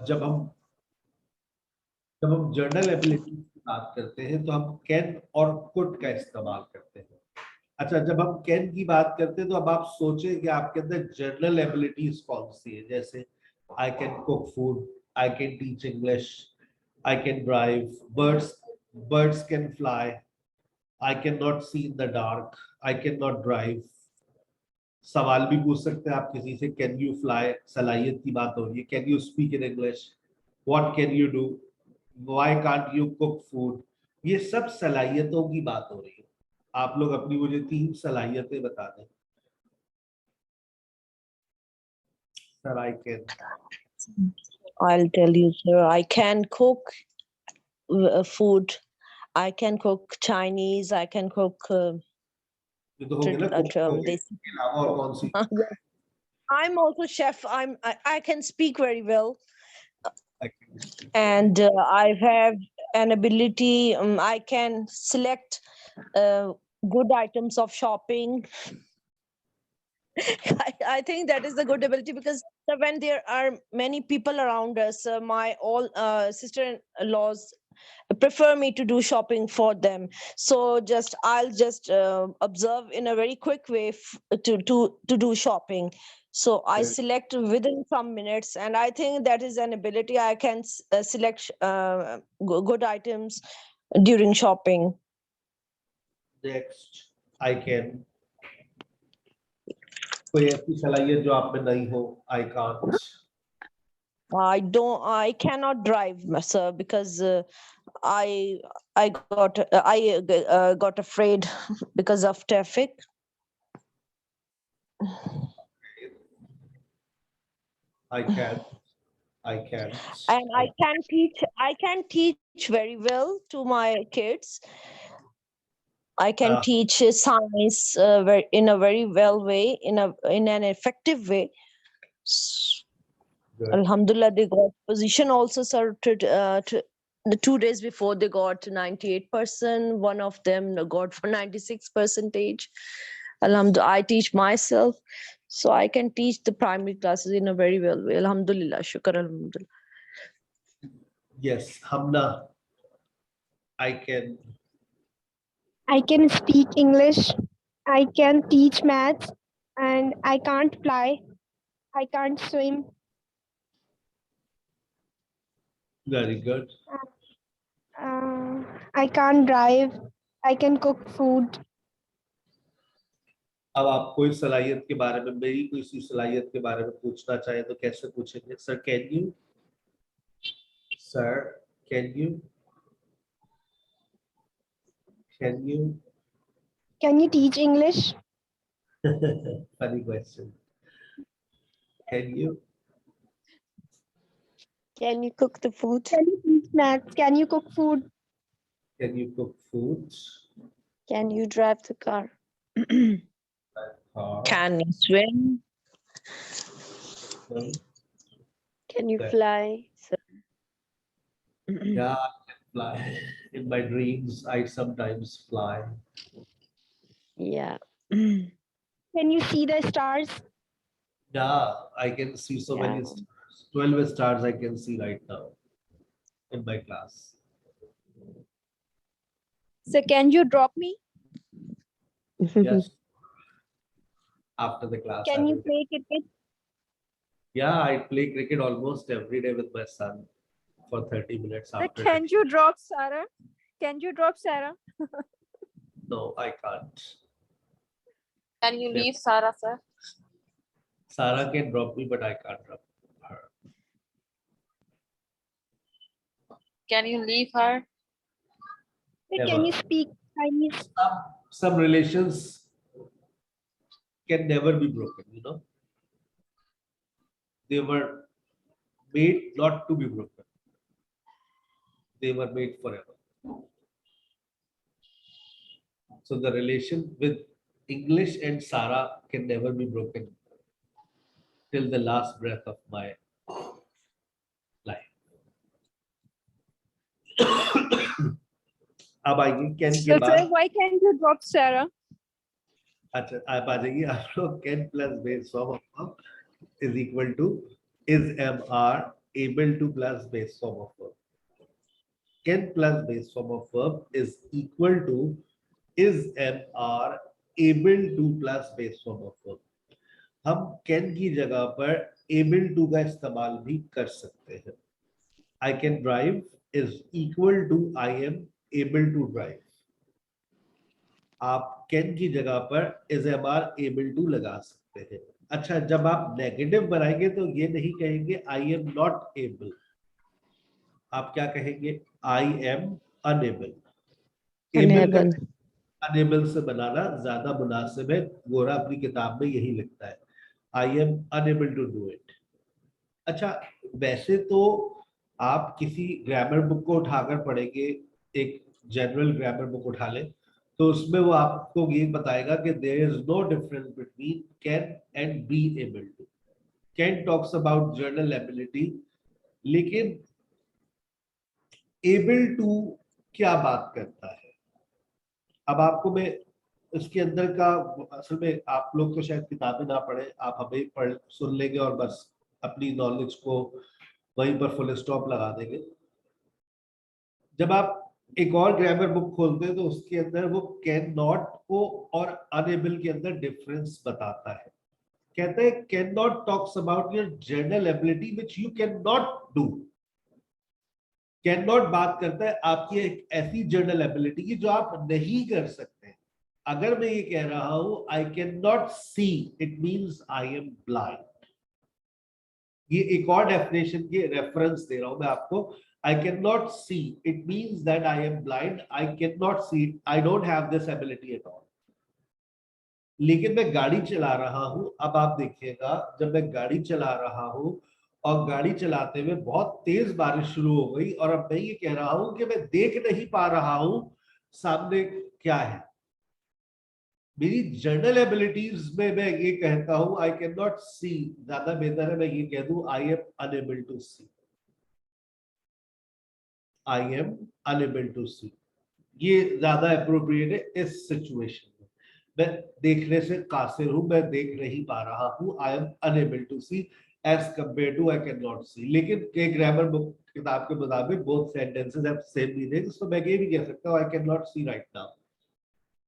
जब हम journal ability की बात करते हैं तो हम कैन और कुड का इस्तेमाल करते हैं। अच्छा, जब हम कैन की बात करते हैं तो अब आप सोचें कि आपके अंदर जर्नल एबिलिटीज कौन सी है। जैसे I can cook food, I can teach English, I can drive, birds can fly, I can not see in the dark, I can not drive. सवाल भी पूछ सकते हैं आप किसी से, कैन यू फ्लाई, सलाहियत की बात हो रही है। Can you speak in English, what can you do, why can't you cook food. ये सब सलाहियतों की बात हो रही है। आप लोग अपनी मुझे 3 सलाहियतें बता दें। Sir I can, I'll tell you, sir. I can cook food. I can cook Chinese. I can cook. ये तो हो गया ना, कुक हो गया, This. इसके अलावा और कौन सी? I'm also chef. I can speak very well, I can speak. and I have an ability. I can select good items of shopping. I think that is a good ability because when there are many people around us, my all sister-in-laws prefer me to do shopping for them. So I'll just observe in a very quick way to do shopping. So I Okay. select within some minutes, and I think that is an ability. I can select good items during shopping. Next, I can. कोई ऐसी सलाहियत जो आप में नहीं हो? I can't. I cannot drive, sir, because I got afraid because of traffic. I can. And I can teach very well to my kids. I can teach science in a very well way, in an effective way. Good. Alhamdulillah, they got position also, sir. The 2 days before, they got 98%. One of them got for 96%. Alhamdulillah, I teach myself, so I can teach the primary classes in a very well way. Alhamdulillah, shukr, alhamdulillah. Yes, Hamna. I can. I can speak English. I can teach maths, and I can't fly. I can't swim. Very good. I can't drive. I can cook food. अब आप कोई सलाहियत के बारे में, मेरी कोई सी सलाहियत के बारे में पूछना चाहें तो कैसे पूछेंगे? Sir can you, sir can you, can you? Can you teach English? Funny question. Can you? Can you cook the food? Can you teach maths? Can you cook food? Can you cook food? Can you drive the car? Car. Can you swim? Can you fly? Yeah, I can fly. In my dreams, I sometimes fly. Yeah. Can you see the stars? Yeah, I can see so many stars. 12 stars I can see right now in my class. So can you drop me? Yes. After the class. Can you play cricket? Yeah, I play cricket almost every day with my son for 30 minutes So after. can you drop Sarah? Can you drop Sarah? No, I can't. Can you leave Sarah, sir? Sarah can drop me, but I can't drop her. Can you leave her? Can you speak Chinese? Some relations can never be broken, you know. They were made not to be broken. They were made forever. So the relation with English and Sarah can never be broken till the last breath of my life. अब आएंगे can के So बाद। sir, why can't you drop Sarah? अच्छा, आप आ जाएंगे आप लोग। Can plus base form of is equal to is am are able to plus base form of verb. Can plus base form of verb is equal to is am are able to plus base form of verb. हम can की जगह पर able to का इस्तेमाल भी कर सकते हैं. I can drive is equal to I am able to drive. आप can की जगह पर is am are able to लगा सकते हैं. अच्छा, जब आप नेगेटिव बनाएंगे तो ये नहीं कहेंगे I am not able. आप क्या कहेंगे? I am unable. Unable. Unable से बनाना ज्यादा मुनासिब है. गोरा अपनी किताब में यही लिखता है, I am unable to do it. अच्छा, वैसे तो आप किसी ग्रामर बुक को उठाकर पढ़ेंगे, एक जनरल ग्रामर बुक उठा लें, तो उसमें वो आपको ये बताएगा कि there is no difference between can and be able to. Can talks about general ability, लेकिन एबल टू क्या बात करता है? अब आपको मैं इसके अंदर का, असल में आप लोग तो शायद किताबें ना पढ़े, आप हमें पढ़ सुन लेंगे और बस अपनी नॉलेज को वहीं पर फुल स्टॉप लगा देंगे. जब आप एक और ग्रामर बुक खोलते हैं तो उसके अंदर वो कैन नॉट को और अनेबल के अंदर डिफरेंस बताता है. कहता है can not talks about your journal ability which you can not do. Can not बात करता है आपकी एक ऐसी जर्नल एबिलिटी की जो आप नहीं कर सकते. अगर मैं ये कह रहा हूं I can not see, it means I am blind. ये एक और डेफिनेशन की रेफरेंस दे रहा हूं मैं आपको. I can not see, it means that I am blind. I can not see, I don't have this ability at all. लेकिन मैं गाड़ी चला रहा हूं. अब आप देखिएगा, जब मैं गाड़ी चला रहा हूं और गाड़ी चलाते हुए बहुत तेज बारिश शुरू हो गई और अब मैं ये कह रहा हूं कि मैं देख नहीं पा रहा हूं सामने क्या है. मेरी जर्नल एबिलिटीज में मैं ये कहता हूं आई कैन नॉट सी. ज्यादा बेहतर है मैं ये कह दूं I am unable to see. I am unable to see, ये ज्यादा अप्रोप्रिएट है इस सिचुएशन में. मैं देखने से कासिर हूं, मैं देख नहीं पा रहा हूं. I am unable to see as compared to I cannot see. लेकिन के ग्रामर बुक किताब के मुताबिक both sentences have same meanings, तो मैं ये भी कह सकता हूँ I cannot see right now,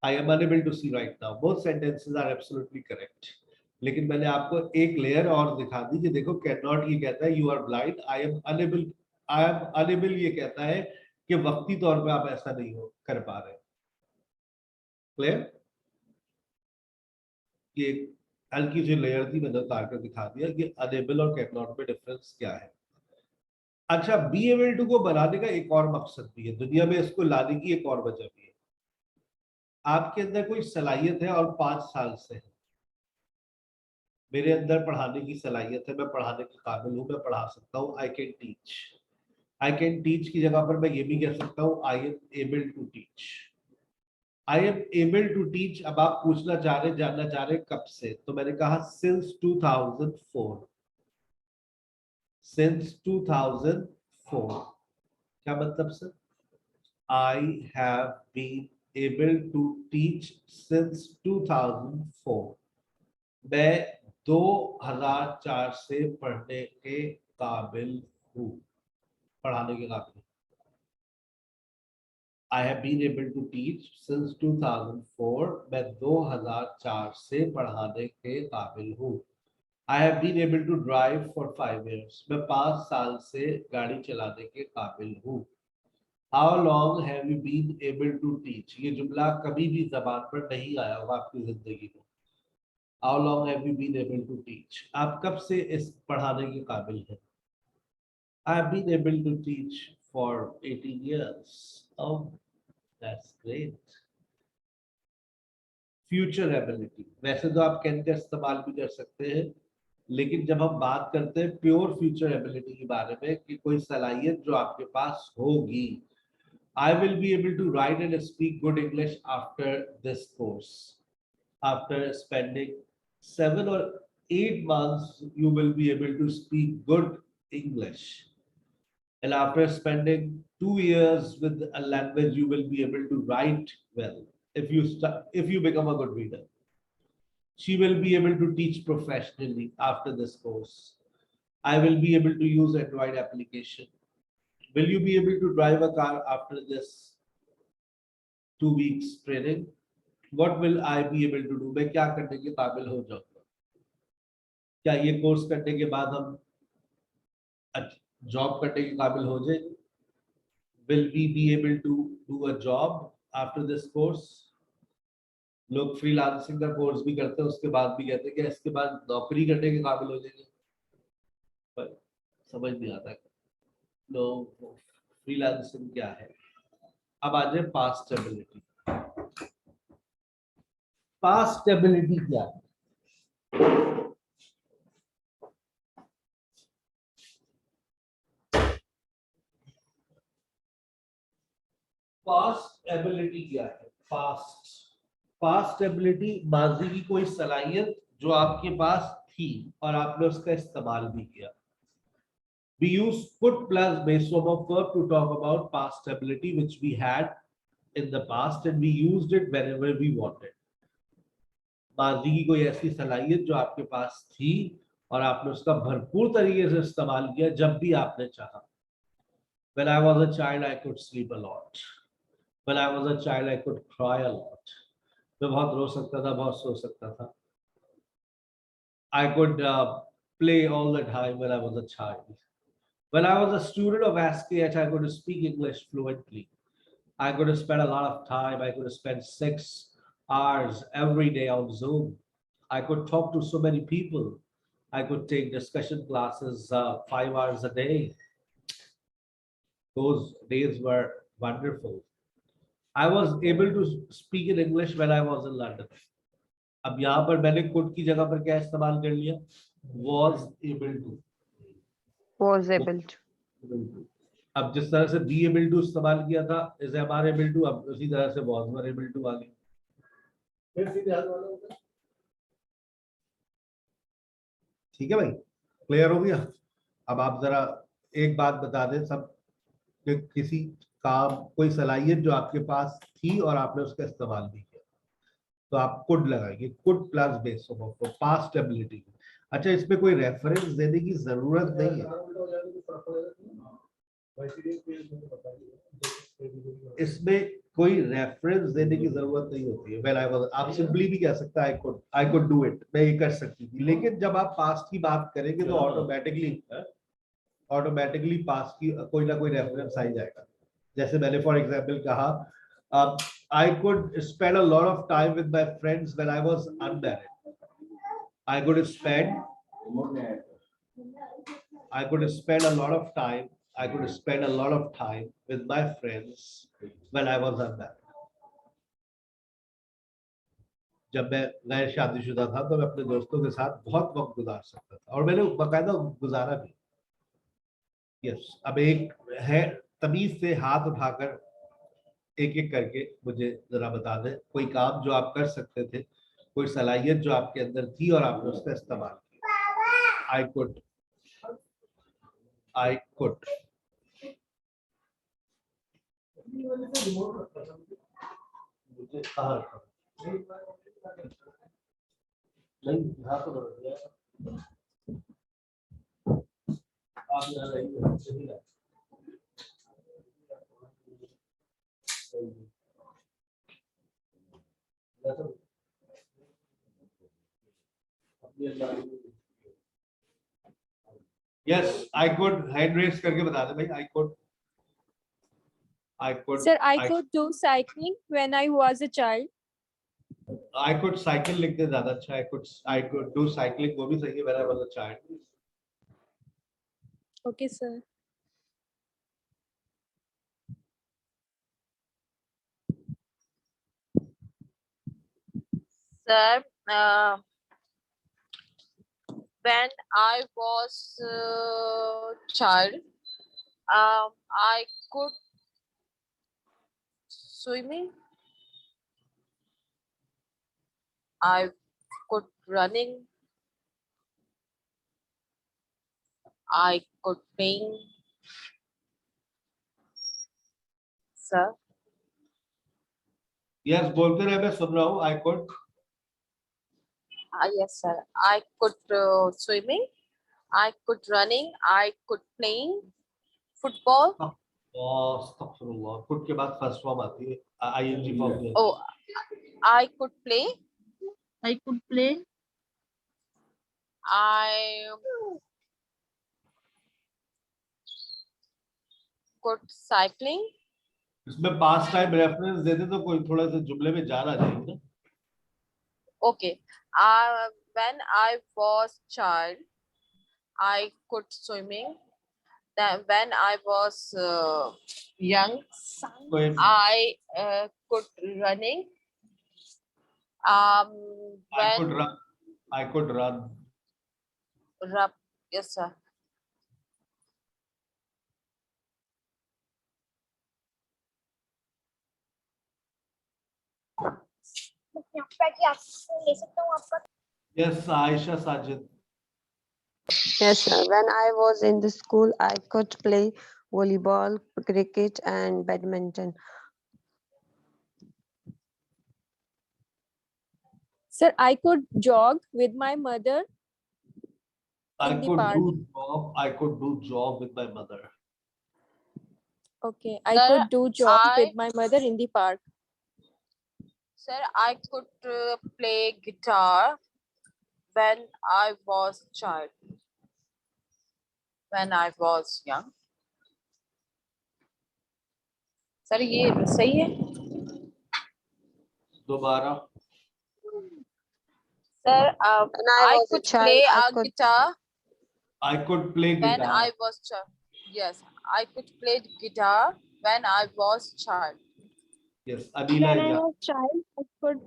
I am unable to see right now. Both sentences are absolutely correct. लेकिन मैंने आपको एक लेयर और दिखा दी कि देखो cannot ये कहता है you are blind, I am unable ये कहता है कि वक्ती तौर पे आप ऐसा नहीं हो कर पा रहे. क्लियर? ये हल्की सी लेयर थी, मैंने उतार कर दिखा दिया कि अनेबल और कैन नॉट में डिफरेंस क्या है. अच्छा, बी एबल टू को बनाने का एक और मकसद भी है, दुनिया में इसको लाने की एक और वजह भी है. आपके अंदर कोई सलाहियत है और 5 साल से है. मेरे अंदर पढ़ाने की सलाहियत है, मैं पढ़ाने के काबिल हूं, मैं पढ़ा सकता हूं. I can teach. I can teach की जगह पर मैं ये भी कह सकता हूं I am able to teach. I am able to teach. अब आप पूछना चाह रहे, जानना चाह रहे कब से, तो मैंने कहा सिंस 2004. सिंस 2004 क्या मतलब sir? I have been able to teach since 2004. मैं 2004 से पढ़ने के काबिल हूँ, पढ़ाने के काबिल. I have been able to teach since 2004. मैं 2004 से पढ़ाने के काबिल हूँ. I have been able to drive for 5 years. मैं 5 साल से गाड़ी चलाने के काबिल हूँ. How long have you been able to teach? ये जुमला कभी भी जबान पर नहीं आया होगा आपकी जिंदगी में. How long have you been able to teach? आप कब से इस पढ़ाने के काबिल हैं? I have been able to teach for 18 years. Oh, that's great. Future ability. वैसे तो आप कैन का इस्तेमाल भी कर सकते हैं, लेकिन जब हम बात करते हैं प्योर फ्यूचर एबिलिटी के बारे में कि कोई सलाहियत जो आपके पास होगी. I will be able to write and speak good English after this course. After spending 7 or 8 months, you will be able to speak good English. And after spending 2 years with a language, you will be able to write well if you become a good reader. She will be able to teach professionally after this course. I will be able to use Android application. Will you be able to drive a car after this 2 weeks training? What will I be able to do? मैं क्या करने के काबिल हो जाऊंगा? क्या ये course करने के बाद हम जॉब करने के काबिल हो जाएंगे? Will we be able to do a job after this course? लोग फ्रीलांसिंग का कोर्स भी करते हैं, उसके बाद भी कहते हैं कि इसके बाद नौकरी करने के काबिल हो जाएंगे, पर समझ नहीं आता लोग फ्रीलांसिंग क्या है। अब आ जाए पास्ट एबिलिटी। पास्ट एबिलिटी क्या है? पास्ट एबिलिटी क्या है? पास्ट एबिलिटी माजी की कोई सलाहियत जो आपके पास थी और आपने उसका इस्तेमाल भी किया। We use could plus base form of verb to talk about past ability which we had in the past and we used it whenever we wanted. माजी की कोई ऐसी सलाहियत जो आपके पास थी और आपने उसका भरपूर तरीके से इस्तेमाल किया जब भी आपने चाहा। When I was a child, I could sleep a lot. When I was a child, I could cry a lot. मैं बहुत रो सकता था, बहुत सो सकता था। I could play all the time when I was a child. When I was a student of SKH, I could speak English fluently. I could spend a lot of time. I could spend 6 hours every day on Zoom. I could talk to so many people. I could take discussion classes 5 hours a day. Those days were wonderful. I was able to speak in English when I was in London. अब यहाँ पर मैंने could की जगह पर क्या इस्तेमाल कर लिया? Was able to. Was able to. अब जिस तरह से be able to इस्तेमाल किया था, is am able to, अब उसी तरह से was were able to आ गई। ठीक है भाई, क्लियर हो गया? अब आप जरा एक बात बता दें सब कि किसी काम कोई सलाहियत जो आपके पास थी और आपने उसका इस्तेमाल भी किया, तो आप कुड लगाएंगे, could plus base of past ability. अच्छा, इसमें कोई रेफरेंस देने की जरूरत नहीं है, इसमें कोई रेफरेंस देने की जरूरत नहीं होती है। When I was, आप सिंपली भी कह सकते हैं I could do it, मैं ये कर सकती थी। लेकिन जब आप पास्ट की बात करेंगे तो ऑटोमेटिकली पास्ट की कोई ना कोई रेफरेंस आ ही जाएगा। जैसे मैंने फॉर एग्जांपल कहा I could spend a lot of time with my friends when I was unmarried. I could spend a lot of time with my friends when I was unmarried. जब मैं गैर शादीशुदा था तो मैं अपने दोस्तों के साथ बहुत वक्त गुजार सकता था और मैंने बाकायदा गुजारा भी। यस, अब एक है तमीज से हाथ उठाकर एक एक करके मुझे जरा बता दें कोई काम जो आप कर सकते थे, कोई सलाहियत जो आपके अंदर थी और आपने उसका इस्तेमाल किया। I could मुझे कहाँ रखा? नहीं, यहाँ तो रख दिया। आप यहाँ रहिए, सही है। Yes, I could hand raise करके बता दे भाई। Sir, I could do cycling when I was a child. I could cycle लिख दे ज्यादा अच्छा। I could do cycling, वो भी सही है, when I was a child. Okay, sir. Sir, when I was a child, I could swimming. I could running. I could paint. Sir, Yes, बोलते रहे, मैं सुन रहा हूँ। I could yes, sir. I could swimming. I could running. I could playing football. अस्तगफिरुल्लाह, could के बाद first form आती है, आईएनजी फॉर्म में। Oh, I could play. I could play. I could cycling. इसमें पास्ट टाइम रेफरेंस देते तो कोई थोड़ा सा जुमले में जान आ जाएगी ना। Okay. When I was child, I could swimming. Then when I was young, कोई I could running. I When could run. I could run. yes, sir. Yes, Aisha Sajid. Yes, sir. When I was in the school, I could play volleyball, cricket, and badminton. Sir, I could jog with my mother. I In the could park. do job. I could do job with my mother. Okay, I Sir, could do jog I- with my mother in the park. Sir, I could play guitar when I was child. When I was young. Sir, ये सही है? दोबारा. Sir, When I I was a could child, play I a could- guitar I could play when guitar. I was child. Yes, I could play guitar when I was child. Yes, Anila When is I up. was child, I could.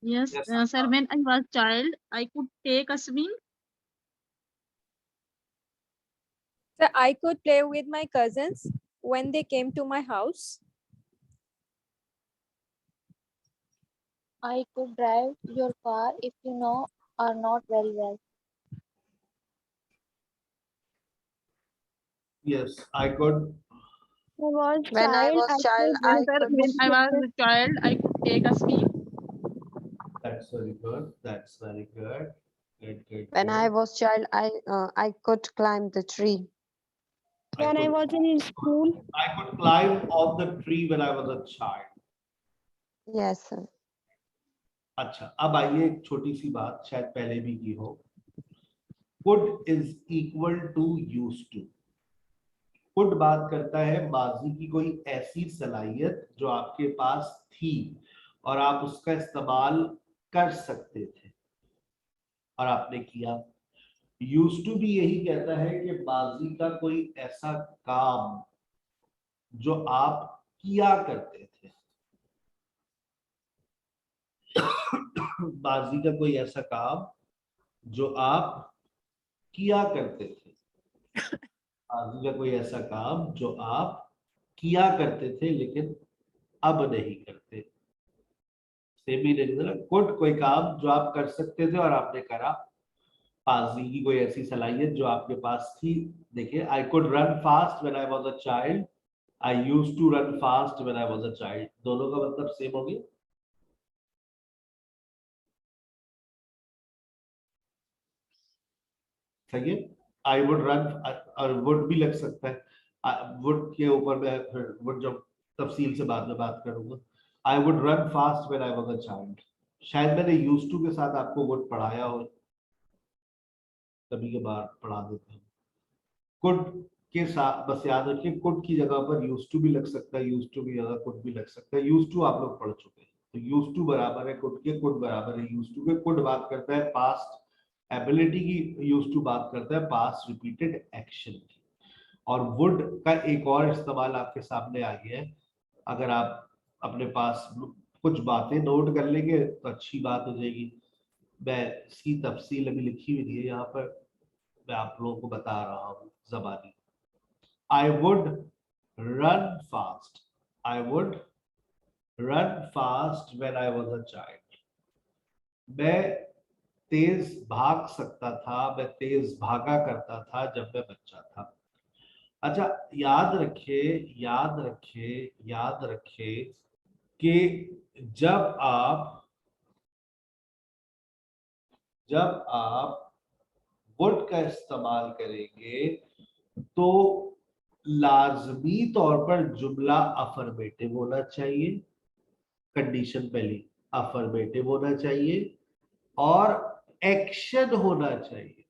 Yes, Yes, sir. When I was child, I could take a swing. Sir, I could play with my cousins when they came to my house. I could drive your car if you know or not very well. Yes, I could. When When I was child, could I Yes, sir. could. When I was a child, I could take a swing. That's very good. That's very good. Good, good. When good. I was child, I could climb the tree. When I could- was in school, I could climb on the tree when I was a child. Yes, sir. अच्छा, अब आइए एक छोटी सी बात, शायद पहले भी की हो. Could is equal to used to. Could बात करता है माजी की कोई ऐसी सलाहियत जो आपके पास थी और आप उसका इस्तेमाल कर सकते थे और आपने किया. Used to भी यही कहता है कि माजी का कोई ऐसा काम जो आप किया करते थे. माजी का कोई ऐसा काम जो आप किया करते थे. माजी का कोई ऐसा काम जो आप किया करते थे लेकिन अब नहीं करते. सेम ही नहीं ना. कुड कोई काम जो आप कर सकते थे और आपने करा. माजी की कोई ऐसी सलाहियत जो आपके पास थी. देखिए, I could run fast when I was a child. I used to run fast when I was a child. दोनों का मतलब सेम हो गया. सही है. आई वुड रन, और वुड भी लग सकता है. वुड के ऊपर मैं फिर वुड जब तफसील से बाद में बात करूंगा. आई would run fast when I was a child. शायद मैंने यूज्ड टू के साथ आपको वुड पढ़ाया हो, कभी के बार पढ़ा देता हूँ. कुड के साथ बस याद रखिए, कुड की जगह पर यूज्ड टू भी लग सकता है, यूज्ड टू की जगह कुड भी लग सकता है. यूज्ड टू आप लोग पढ़ चुके हैं. तो यूज्ड टू बराबर है कुड के, कुड बराबर है यूज्ड टू के. कुड बात करता है पास्ट एबिलिटी की, यूज्ड टू बात करता है पास्ट रिपीटेड एक्शन की. और वुड का एक और इस्तेमाल आपके सामने आ गया है. अगर आप अपने पास कुछ बातें नोट कर लेंगे तो अच्छी बात हो जाएगी. मैं इसकी तफसील अभी लिखी हुई है यहाँ पर, मैं आप लोगों को बता रहा हूँ ज़बानी. I would run fast. I would run fast when I was a child. मैं तेज भाग सकता था, मैं तेज भागा करता था जब मैं बच्चा था. अच्छा, याद रखे, याद रखे, याद रखे कि जब आप would का इस्तेमाल करेंगे तो लाजमी तौर पर जुमला अफर्मेटिव होना चाहिए, कंडीशन पहली अफर्मेटिव होना चाहिए और एक्शन होना चाहिए।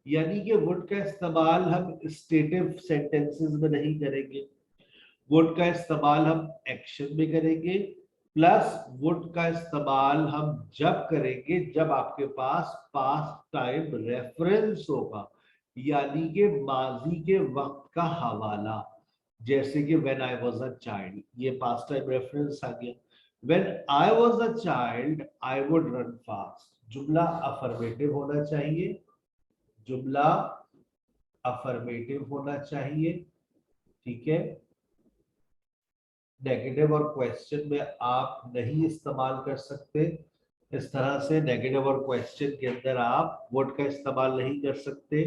यानी कि वुड का इस्तेमाल हम स्टेटिव सेंटेंसेस में नहीं करेंगे, वुड का इस्तेमाल हम एक्शन में करेंगे, प्लस वुड का इस्तेमाल हम जब करेंगे जब आपके पास पास्ट टाइम रेफरेंस होगा, यानी कि माजी के वक्त का हवाला। जैसे कि when I was a child, ये पास्ट टाइम रेफरेंस आ गया। When I was a child I would run fast, जुमला अफर्मेटिव होना चाहिए, जुमला अफर्मेटिव होना चाहिए, ठीक है। नेगेटिव और क्वेश्चन में आप नहीं इस्तेमाल कर सकते, इस तरह से नेगेटिव और क्वेश्चन के अंदर आप वुड का इस्तेमाल नहीं कर सकते।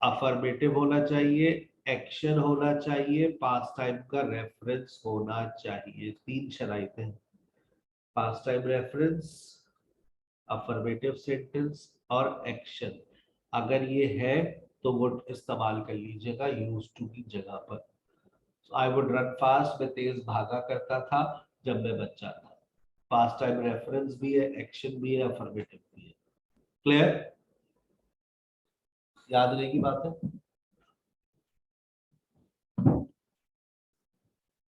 अफर्मेटिव होना चाहिए, एक्शन होना चाहिए, पास्ट टाइम का रेफरेंस होना चाहिए। 3 शराइतें हैं, past time reference, affirmative sentence और एक्शन। अगर ये है तो वुड इस्तेमाल कर लीजिएगा यूज्ड टू की जगह पर। आई वुड रन फास्ट, मैं तेज भागा करता था जब मैं बच्चा था। पास्ट टाइम रेफरेंस भी है, एक्शन भी है, अफर्मेटिव भी है। क्लियर? याद रहेगी बात है?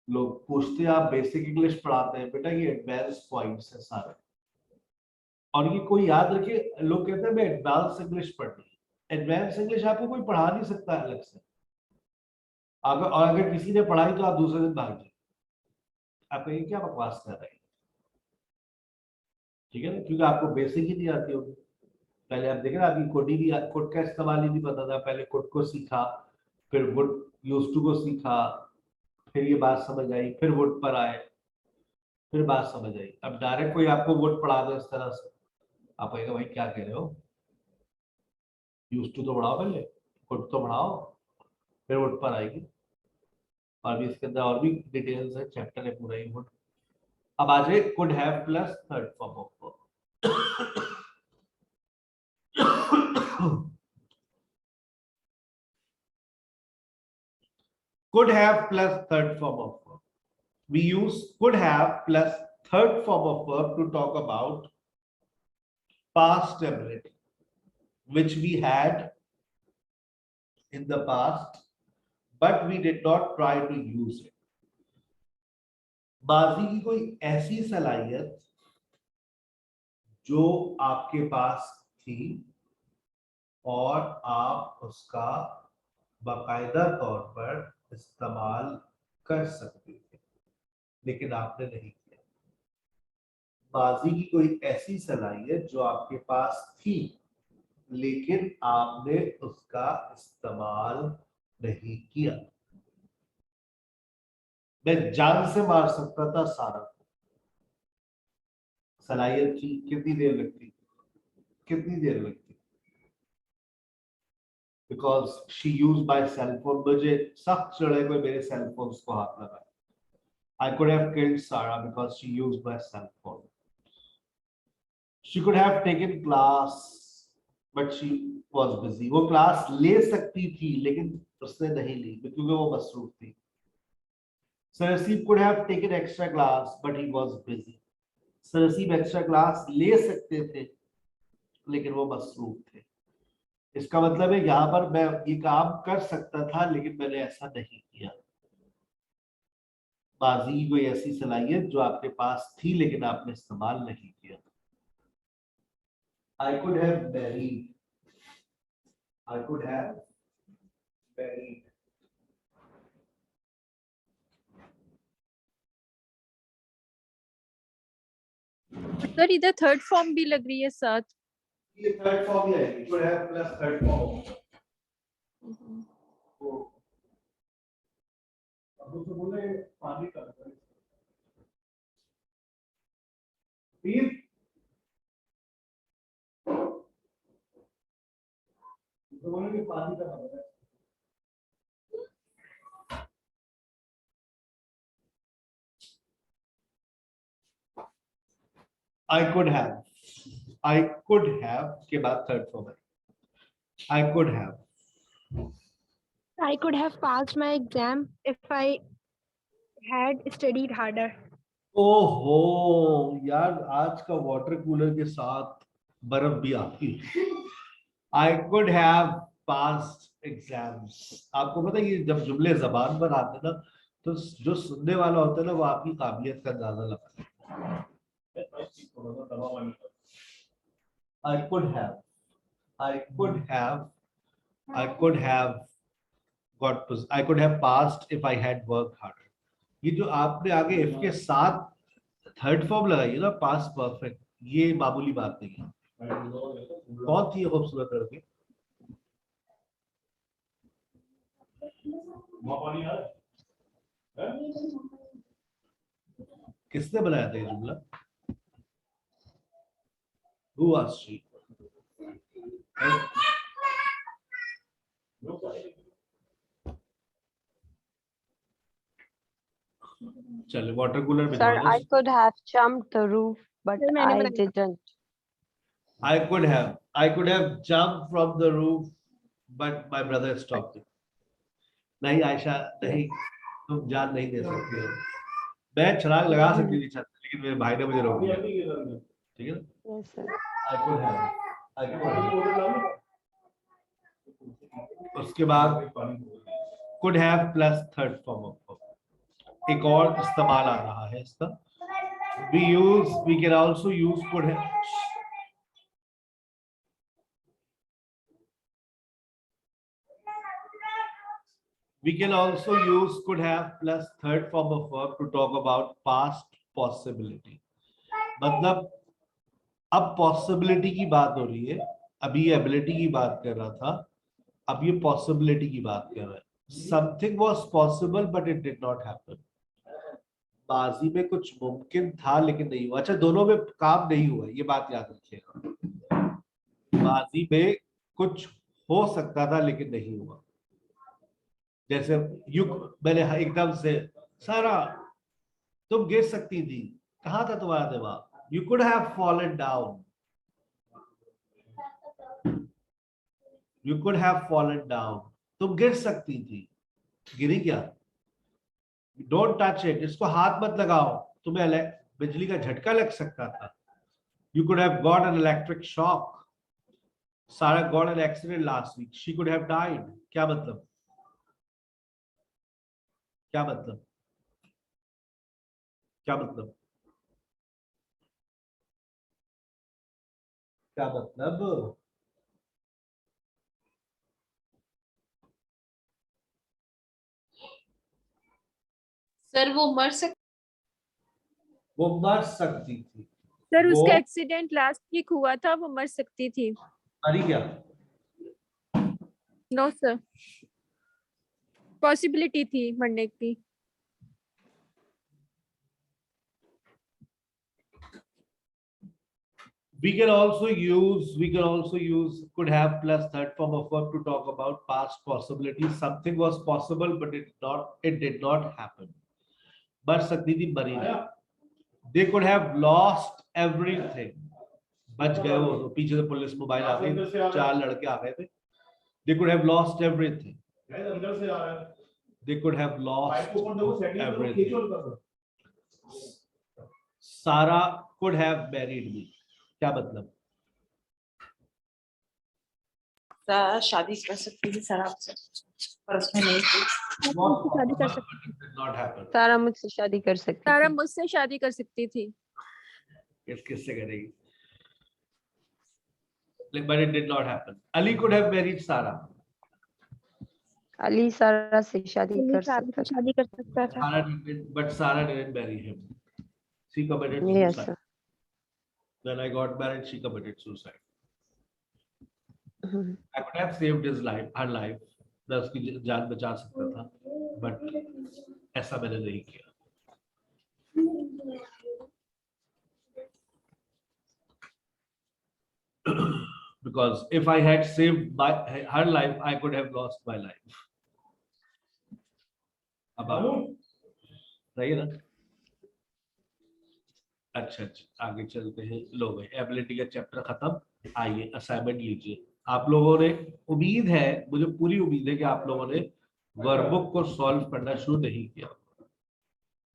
लोग पूछते हैं आप बेसिक इंग्लिश पढ़ाते हैं, बेटा ये एडवांस पॉइंट्स है सारे, और ये कोई याद रखिए, लोग कहते हैं मैं एडवांस इंग्लिश पढ़नी है। एडवांस इंग्लिश आपको कोई पढ़ा नहीं सकता अलग से। अगर किसी ने पढ़ाई तो आप दूसरे दिन भाग जाए, आप कहेंगे क्या बकवास कर रहे हैं, ठीक है ना, क्योंकि आपको बेसिक ही नहीं आती होगी। पहले आप देखें ना, अभी कोड ही नहीं, कोड का इस्तेमाल ही नहीं पता था, पहले कोड को सीखा, फिर वुड यूज्ड टू को सीखा, फिर ये बात समझ आई, फिर वुड पर आए, फिर बात समझ आई। अब डायरेक्ट कोई आपको वुड पढ़ा दो इस तरह से, आप कहेंगे भाई क्या कह रहे हो, यूज्ड टू तो पढ़ाओ, पहले वुड तो पढ़ाओ, फिर वुड पर आएगी। और भी इसके अंदर और भी डिटेल्स है, चैप्टर है पूरा ही वुड। अब आ जाए could have plus third form of verb. could have plus third form of verb. We use could have plus third form of verb to talk about past ability, which we had in the past, but we did not try to use it. माजी की कोई ऐसी सलाहियत जो आपके पास थी और आप उसका बाकायदा तौर पर इस्तेमाल कर सकते थे, लेकिन आपने नहीं किया। माजी की कोई ऐसी सलाहियत जो आपके पास थी लेकिन आपने उसका इस्तेमाल नहीं किया। मैं जान से मार सकता था सारा को, सलाहियत थी, कितनी देर लगती, कितनी देर लगती, because she use my cellphone, मुझे सख्त चढ़े कोई मेरे सेलफोन को हाथ लगा। I could have killed Sarah because she used my cell phone. She could have taken class, but she was busy. वो क्लास ले सकती थी लेकिन उसने नहीं ली क्योंकि वो मसरूफ थी। Sarasib could have taken extra class, but he was busy. Sarasib extra class ले सकते थे लेकिन वो मसरूफ थे। इसका मतलब है यहाँ पर मैं ये काम कर सकता था लेकिन मैंने ऐसा नहीं किया। माजी की कोई ऐसी सलाहियत जो आपके पास थी लेकिन आपने इस्तेमाल नहीं किया। I could have married. I could have married. Sir इधर थर्ड फॉर्म भी लग रही है साथ। ये थर्ड फॉर्म ही है, could have plus third form. अब तो बोले पानी का प्लीज तो बोले कि पानी का है। I could have के बाद थर्ड फॉर्म है। I could have. I could have passed my exam if I had studied harder. ओहो यार, आज का वाटर कूलर के साथ बर्फ भी आती है। I could have passed exams. आपको पता है ये जब जुमले जबान पर आते हैं ना, तो जो सुनने वाला होता है ना, वो आपकी काबिलियत का अंदाजा लगाता है। I could have I could have passed if I had worked harder. ये जो आपने आगे if के साथ थर्ड फॉर्म लगाई है ना, पास्ट परफेक्ट, ये मामूली बात नहीं है। कौन थी ये खूबसूरत लड़की? किसने बनाया था ये जुमला? Who was she? चलो वाटर कूलर में Sir, I join us. could have jumped the roof, but Sir, मैंने I बनाया। didn't. I could have jumped from the roof, but my brother stopped me. नहीं आयशा, नहीं, तुम जान नहीं दे सकती हो। मैं छलांग लगा सकती थी छत से, लेकिन मेरे भाई ने मुझे रोक दिया। ठीक है ना? Yes, sir. I could have. उसके बाद could have plus third form of verb. एक और इस्तेमाल आ रहा है इसका। We can also use could have. We can also use could have plus third form of verb to talk about past possibility. मतलब अब possibility की बात हो रही है, अभी ability की बात कर रहा था, अब ये possibility की बात कर रहा है। Something was possible but it did not happen. माजी में कुछ मुमकिन था लेकिन नहीं हुआ। अच्छा, दोनों में काम नहीं हुआ, ये बात याद रखिएगा। माजी में कुछ हो सकता था लेकिन नहीं हुआ। जैसे मैंने एकदम से, सारा तुम गिर सकती थी, कहाँ था तुम्हारा दिमाग? You could have fallen down. You could have fallen down. तुम गिर सकती थी, गिरी क्या? Don't touch it. इसको हाथ मत लगाओ, तुम्हें बिजली का झटका लग सकता था। You could have got an electric shock. Sarah got an accident last week. She could have died. क्या मतलब? क्या मतलब? क्या मतलब? क्या मतलब? सर वो मर सकती थी। सर वो उसका एक्सीडेंट लास्ट वीक हुआ था, वो मर सकती थी। मरी क्या? नो सर, पॉसिबिलिटी थी मरने की। We can also use could have plus third form of verb to talk about past possibilities. Something was possible but it did not happen. मर सकती थी, मरी नहीं। They could have lost everything. बच गए वो, तो पीछे से पुलिस मोबाइल आ गई, 4 लड़के आ गए थे। They could have lost everything. They could have lost everything. Sarah could have married me. क्या मतलब? शादी कर सकती थी सर आपसे, पर उसमें नहीं थी। शादी कर सकती Did not happen. सारा मुझसे शादी कर सकती सारा थी। मुझसे शादी कर सकती थी। किससे करेगी? But it did not happen. Ali could have married Sarah. Ali सारा से शादी कर सारा सकता से शादी कर सकता था। But Sarah didn't marry him. She committed था। Yes, suicide. sir. When I got married, she committed suicide. Mhm. I could have saved his life, her life. मैं उसकी जान बचा सकता था, but ऐसा मैंने नहीं किया। Because if I had saved her life, I could have lost my life. अब आप सही है ना? अच्छा, आगे चलते हैं। लो भाई, एबिलिटी का चैप्टर खत्म। आइए असाइनमेंट लीजिए। आप लोगों ने, उम्मीद है, मुझे पूरी उम्मीद है कि आप लोगों ने वर्कबुक को सॉल्व करना शुरू नहीं किया,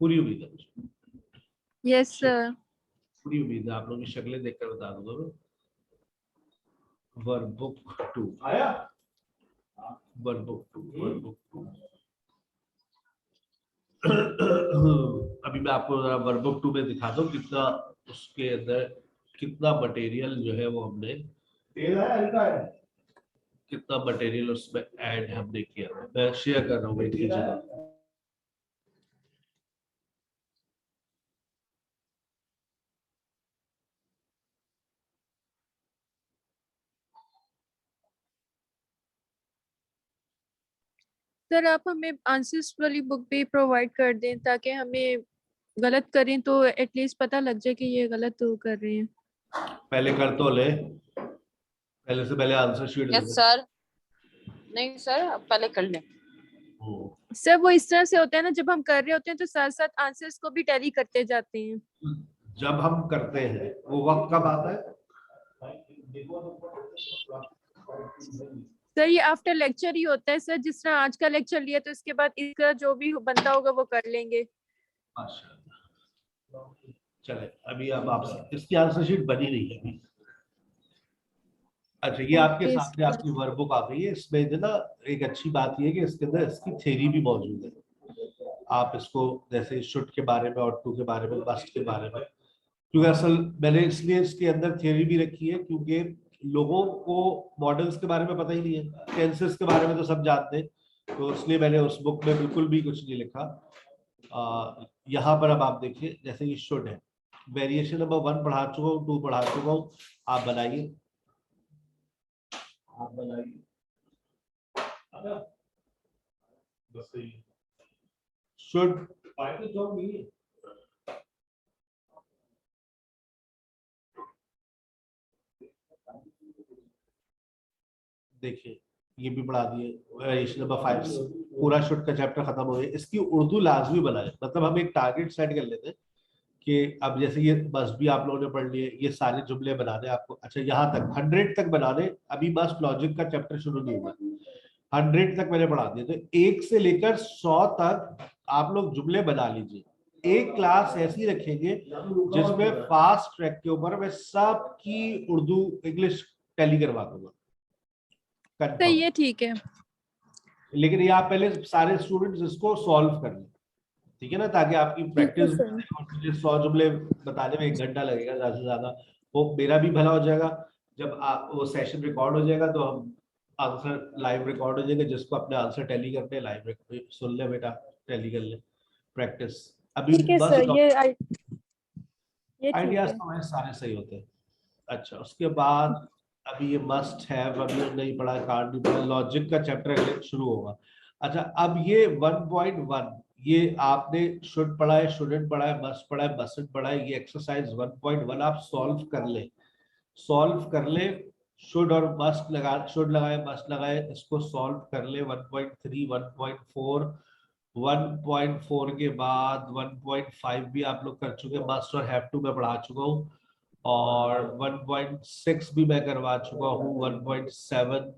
पूरी उम्मीद है मुझे, यस सर। पूरी उम्मीद है। आप लोगों की शक्लें देखकर बता दूंगा मैं। वर्कबुक 2 आया, वर्कबुक 2 अभी मैं आपको जरा वर्कबुक 2 में दिखा दूं कितना उसके अंदर कितना मटेरियल जो है वो हमने कितना मटेरियल उसमें ऐड हमने किया। मैं शेयर कर रहा हूँ एक जगह। सर आप हमें आंसर्स वाली बुक भी प्रोवाइड कर दें ताकि हमें गलत करें तो एटलीस्ट पता लग जाए कि ये गलत तो कर रहे हैं। पहले कर तो ले, पहले से पहले answer sheet they yes they. Sir. नहीं सर, अब पहले कर लें। सर वो इस तरह से होता है ना, जब हम कर रहे होते हैं तो साथ साथ आंसर्स को भी टैली करते जाते हैं। जब हम करते हैं वो वक्त कब आता है? सर ये आफ्टर लेक्चर ही होता है सर, जिस तरह आज का लेक्चर लिया तो इसके बाद इसका जो भी बनता होगा वो कर लेंगे। माशाल्लाह। चले अभी अब आप इसकी आंसर शीट बनी नहीं है अभी। अच्छा ये आपके Okay, सामने आपकी वर्कबुक आ गई है। इसमें जो ना एक अच्छी बात ये है कि इसके अंदर इसकी थ्योरी भी मौजूद है। आप इसको जैसे शुड के बारे में और टू के बारे में, मस्ट के बारे में, क्योंकि असल मैंने इसलिए इसके अंदर थ्योरी भी रखी है क्योंकि लोगों को मॉडल्स के बारे में पता ही नहीं है, टेंसेस के बारे में तो सब जानते हैं, तो इसलिए मैंने उस बुक में बिल्कुल भी कुछ नहीं लिखा। यहाँ पर अब आप देखिए जैसे ये शुड है, वेरिएशन नंबर 1 पढ़ा चुका हूँ, 2 पढ़ा चुका हूँ। आप बनाइए, आप बनाइए। शुड देखिए ये भी पढ़ा दिए। वेरिएशन नंबर 5 पूरा शुड का चैप्टर खत्म हो गया। इसकी उर्दू लाजमी बनाए, मतलब हम एक टारगेट सेट कर लेते हैं कि अब जैसे ये मस्ट भी आप लोगों ने पढ़ लिए, ये सारे जुमले बनाने आपको। अच्छा यहाँ तक 100 तक बनाने, अभी मस्ट लॉजिक का चैप्टर शुरू नहीं हुआ, 100 तक मैंने पढ़ा दिया। तो 1 से लेकर 100 तक आप लोग जुमले बना लीजिए। एक क्लास ऐसी रखेंगे जिसमें फास्ट ट्रैक के ऊपर मैं सबकी उर्दू इंग्लिश टैली करवा दूंगा। तो ये ठीक है, लेकिन ये आप पहले सारे स्टूडेंट्स इसको सॉल्व कर लें, ठीक है ना, ताकि आपकी प्रैक्टिस। मुझे 100 जुमले बताने में 1 घंटा लगेगा ज्यादा से ज्यादा, वो मेरा भी भला हो जाएगा। जब आप वो सेशन रिकॉर्ड हो जाएगा तो हम आंसर लाइव रिकॉर्ड हो जाएगा, जिसको अपने आंसर टैली करते हैं लाइव सुन ले बेटा, टैली कर ले, प्रैक्टिस। अभी ठीक है बस सर, ये ठीक आइडियाज है। तो हमारे सारे सही होते हैं। अच्छा उसके बाद अभी ये मस्ट हैव अभी नहीं पढ़ा, कांट नहीं पढ़ा, लॉजिक का चैप्टर शुरू होगा। अच्छा अब ये 1.1 ये आपने शुड पढ़ा है, शुडंट पढ़ा है, मस्ट पढ़ा है, मस्टंट पढ़ा है। ये एक्सरसाइज 1.1 आप सॉल्व कर ले, सॉल्व कर ले। शुड और मस्ट लगा, शुड लगाए मस्ट लगाए, इसको सॉल्व कर ले। 1.3 1.4 1.4 के बाद 1.5 भी आप लोग कर चुके, मस्ट और हैव टू मैं पढ़ा चुका हूँ, और 1.6 भी मैं करवा चुका हूँ, 1.7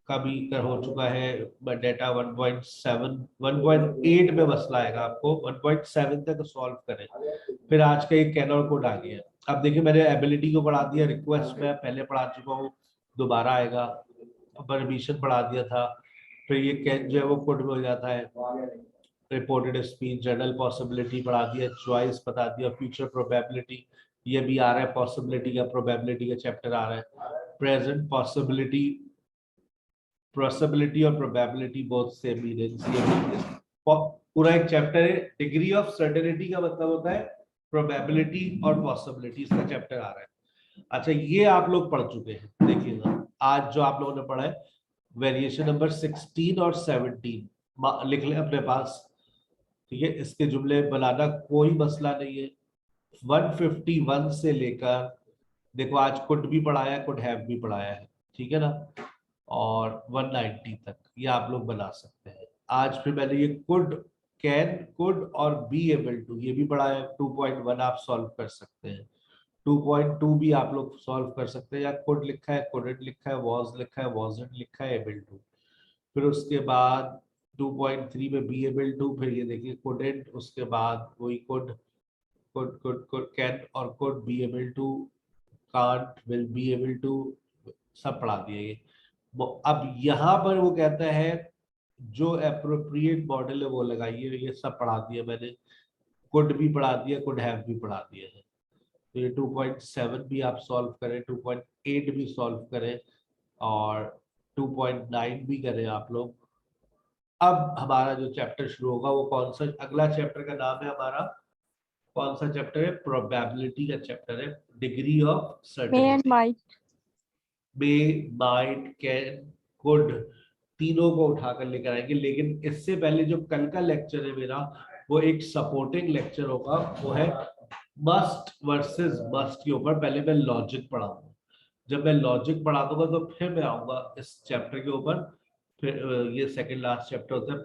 का भी हो चुका है डेटा। 1.7 1.8 में मसला आएगा आपको, 1.7 तक सॉल्व करें। फिर आज का एक कैन और कोड आ गया। अब देखिए मैंने एबिलिटी को पढ़ा दिया, रिक्वेस्ट में पहले पढ़ा चुका हूँ, दोबारा आएगा। परमिशन पढ़ा दिया था, फिर ये कैन जो है वो कोड में हो जाता है। रिपोर्टेड स्पीच, जनरल पॉसिबिलिटी पढ़ा दिया, चॉइस बता दिया, फ्यूचर प्रोबेबिलिटी ये भी आ रहा है, पॉसिबिलिटी का प्रोबेबिलिटी का चैप्टर आ रहा है। प्रेजेंट पॉसिबिलिटी, पॉसिबिलिटी और प्रोबेबिलिटी बोथ सेम मीनिंग्स। पूरा एक चैप्टर है। डिग्री ऑफ सर्टेनिटी का मतलब होता है प्रोबेबिलिटी और पॉसिबिलिटी, इसका चैप्टर आ रहा है। अच्छा ये आप लोग पढ़ चुके हैं, देखिएगा आज जो आप लोगों ने पढ़ा है वेरिएशन नंबर 16 और 17 लिख लें अपने पास, ठीक है। इसके जुमले बनाना कोई मसला नहीं है। 151 से लेकर देखो आज कुड भी पढ़ाया है, कुड हैव भी पढ़ाया है, ठीक है ना, और 190 तक ये आप लोग बना सकते हैं। आज फिर मैंने ये कुड, कैन, कुड और बी एबल टू ये भी पढ़ाया है। 2.1 आप सॉल्व कर सकते हैं, 2.2 भी आप लोग सॉल्व कर सकते हैं, या कुड लिखा है, कुडंट लिखा है, वॉज लिखा है, वॉजंट लिखा है, एबल टू। फिर उसके बाद 2.3 में बी एबल टू, फिर ये देखिए कुडंट, उसके बाद वही कुड कैन और could be able to, can't, will be able to, सब पढ़ा दिए ये। अब यहाँ पर वो कहता है जो एप्रोप्रिएट मॉडल है वो लगाइए, ये सब पढ़ा दिया मैंने, कुड भी पढ़ा दिया, कुड हैव भी पढ़ा दिया है। तो ये 2.7 भी आप सॉल्व करें, 2.8 भी सॉल्व करें, और 2.9 भी करें आप लोग। अब हमारा जो चैप्टर शुरू होगा वो कौन सा, अगला चैप्टर का नाम है हमारा, कौन सा चैप्टर है, प्रोबेबिलिटी का चैप्टर है, degree of certainty. May, might, can, could, तीनों को उठाकर लेकर आएंगे। लेकिन इससे पहले जो कल का लेक्चर है मेरा, वो एक सपोर्टिंग लेक्चर होगा, वो है मस्ट वर्सेस मस्ट के ऊपर। पहले मैं लॉजिक पढ़ाऊंगा, जब मैं लॉजिक पढ़ा दूंगा तो फिर मैं आऊंगा इस चैप्टर के ऊपर। फिर ये सेकंड लास्ट चैप्टर होता है,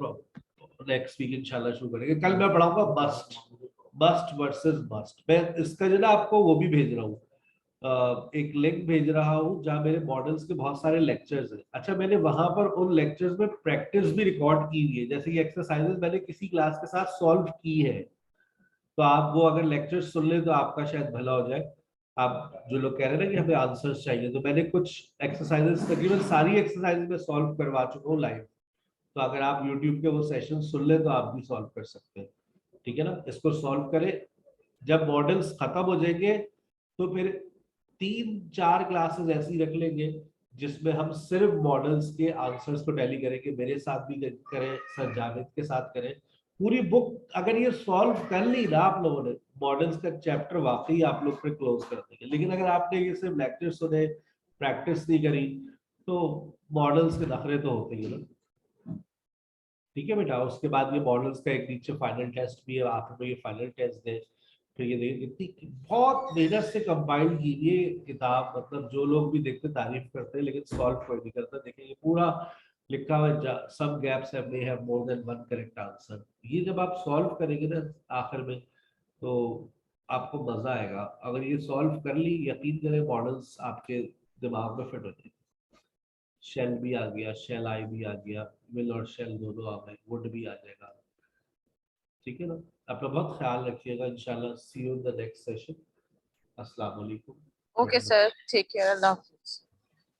नेक्स्ट वीक इंशाल्लाह शुरू करेंगे। कल मैं पढ़ाऊंगा मस्ट वर्सेस मस्ट। मैं इसका जो ना आपको वो भी भेज रहा हूँ, एक लिंक भेज रहा हूँ जहाँ मेरे मॉडल्स के बहुत सारे लेक्चर्स हैं। अच्छा, मैंने वहां पर उन लेक्चर्स में प्रैक्टिस भी रिकॉर्ड की हुई है, जैसे ये एक्सरसाइजेस मैंने किसी क्लास के साथ सॉल्व की है, तो आप वो अगर लेक्चर सुन ले तो आपका शायद भला हो जाए। आप जो लोग कह रहे हैं ना कि हमें आंसर्स चाहिए, तो मैंने कुछ एक्सरसाइजेस, तकरीबन सारी एक्सरसाइजेस में सॉल्व करवा चुका हूँ लाइव। तो अगर आप यूट्यूब के वो सेशन सुन ले तो आप भी सॉल्व कर सकते हैं, ठीक है ना। इसको सॉल्व करें, जब मॉडल्स खत्म हो जाएंगे तो फिर 3-4 क्लासेस ऐसी रख लेंगे जिसमें हम सिर्फ मॉडल्स के आंसर्स को टैली करेंगे। मेरे साथ भी करें, सर जावेद के साथ करें। पूरी बुक अगर ये सॉल्व कर ली ना आप लोगों ने, मॉडल्स का चैप्टर वाकई आप लोग फिर क्लोज कर देंगे। लेकिन अगर आपने ये सिर्फ लेक्चर सुने, प्रैक्टिस नहीं करी, तो मॉडल्स के नखरे तो होते ही ना। ठीक है बेटा, उसके बाद ये मॉडल्स का एक नीचे फाइनल टेस्ट भी है, आप हमें ये फाइनल टेस्ट दें। फिर ये देखिए कितनी बहुत मेहनत से कंपाइल की ये किताब, मतलब जो लोग भी देखते तारीफ करते हैं, लेकिन सॉल्व कोई नहीं करता। देखिए ये पूरा लिखा हुआ है, सम gaps may have more than one correct answer। ये जब आप सॉल्व करेंगे ना आखिर में, तो आपको मजा आएगा। अगर ये सॉल्व कर ली, यकीन करें मॉडल्स आपके दिमाग में फिट हो जाएंगे। शेल भी आ गया, शेल आई भी आ गया, विल और शेल दोनों आ गए, वुड भी आ जाएगा। ठीक है ना, अपना बहुत ख्याल रखिएगा। इंशाल्लाह see you in the next session. अस्सलाम वालेकुम। Okay, sir. Take care. Allah.